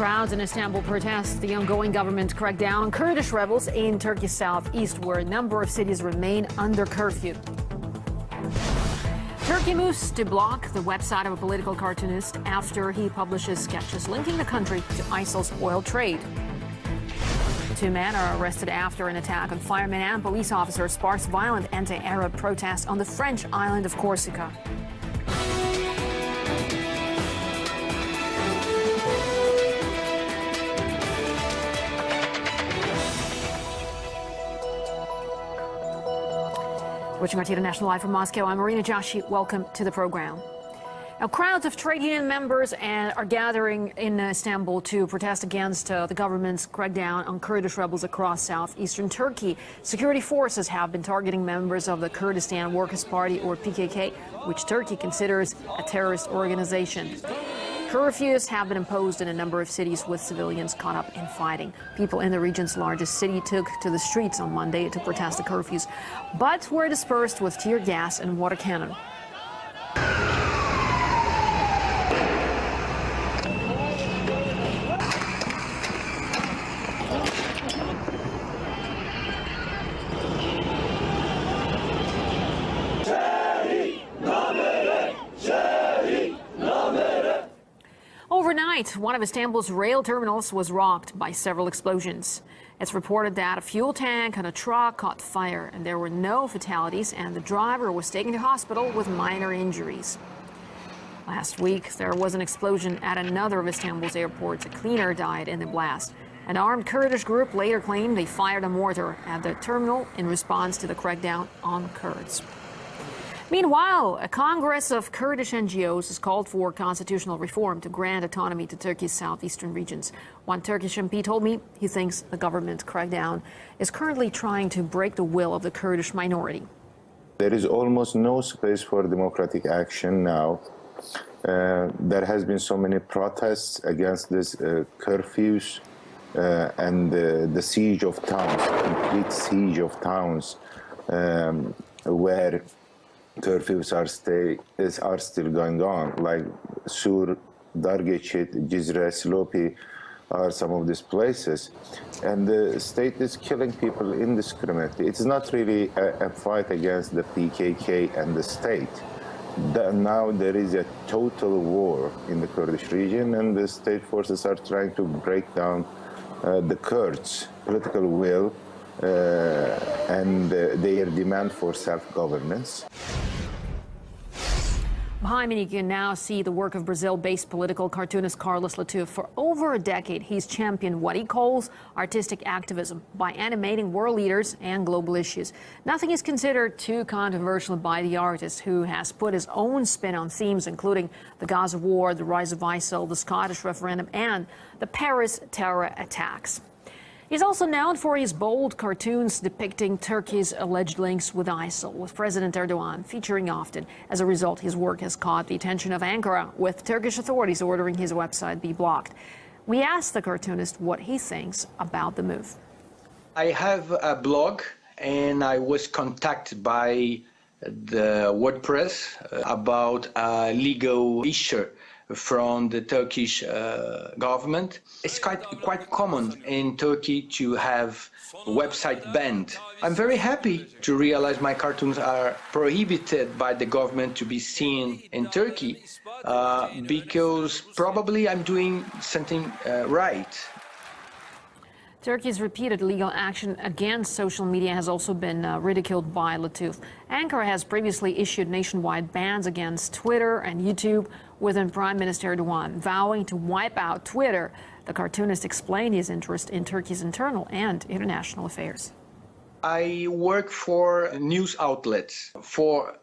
Crowds in Istanbul protest the ongoing government crackdown on Kurdish rebels in Turkey's southeast, where a number of cities remain under curfew. Turkey moves to block the website of a political cartoonist after he publishes sketches linking the country to ISIL's oil trade. Two men are arrested after an attack on firemen and police officers sparks violent anti-Arab protests on the French island of Corsica. Watching our TV National Live from Moscow, I'm Marina Joshi. Welcome to the program. Now, crowds of trade union members are gathering in Istanbul to protest against the government's crackdown on Kurdish rebels across southeastern Turkey. Security forces have been targeting members of the Kurdistan Workers' Party, or PKK, which Turkey considers a terrorist organization. Curfews have been imposed in a number of cities with civilians caught up in fighting. People in the region's largest city took to the streets on Monday to protest the curfews, but were dispersed with tear gas and water cannon. Overnight, one of Istanbul's rail terminals was rocked by several explosions. It's reported that a fuel tank and a truck caught fire, and there were no fatalities, and the driver was taken to hospital with minor injuries. Last week, there was an explosion at another of Istanbul's airports. A cleaner died in the blast. An armed Kurdish group later claimed they fired a mortar at the terminal in response to the crackdown on Kurds. Meanwhile, a Congress of Kurdish NGOs has called for constitutional reform to grant autonomy to Turkey's southeastern regions. One Turkish MP told me he thinks the government crackdown is currently trying to break the will of the Kurdish minority. There is almost no space for democratic action now. There has been so many protests against this curfews and the siege of towns, complete siege of towns, where curfews are still going on, like Sur, Dargeçit, Cizre, Slopi are some of these places. And the state is killing people indiscriminately. It's not really a fight against the PKK and the state. Now there is a total war in the Kurdish region, and the state forces are trying to break down the Kurds' political will and their demand for self-governance. Behind me, you can now see the work of Brazil-based political cartoonist Carlos Latouf. For over a decade, he's championed what he calls artistic activism by animating world leaders and global issues. Nothing is considered too controversial by the artist, who has put his own spin on themes including the Gaza war, the rise of ISIL, the Scottish referendum, and the Paris terror attacks. He's also known for his bold cartoons depicting Turkey's alleged links with ISIL, with President Erdogan featuring often. As a result, his work has caught the attention of Ankara, with Turkish authorities ordering his website be blocked. We asked the cartoonist what he thinks about the move. I have a blog, and I was contacted by the WordPress about a legal issue from the Turkish government. It's quite common in Turkey to have website banned. I'm very happy to realize my cartoons are prohibited by the government to be seen in Turkey because probably I'm doing something right. Turkey's repeated legal action against social media has also been ridiculed by Latouf. Ankara has previously issued nationwide bans against Twitter and YouTube, with Prime Minister Erdogan vowing to wipe out Twitter. The cartoonist explained his interest in Turkey's internal and international affairs. I work for news outlets. For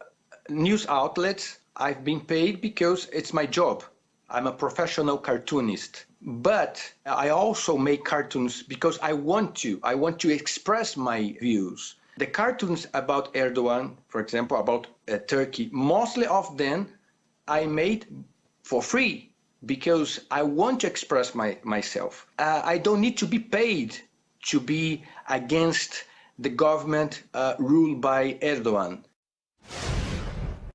news outlets, I've been paid because it's my job. I'm a professional cartoonist. But I also make cartoons because I want to express my views. The cartoons about Erdogan, for example, about Turkey, mostly of them I made for free because I want to express myself. I don't need to be paid to be against the government ruled by Erdogan.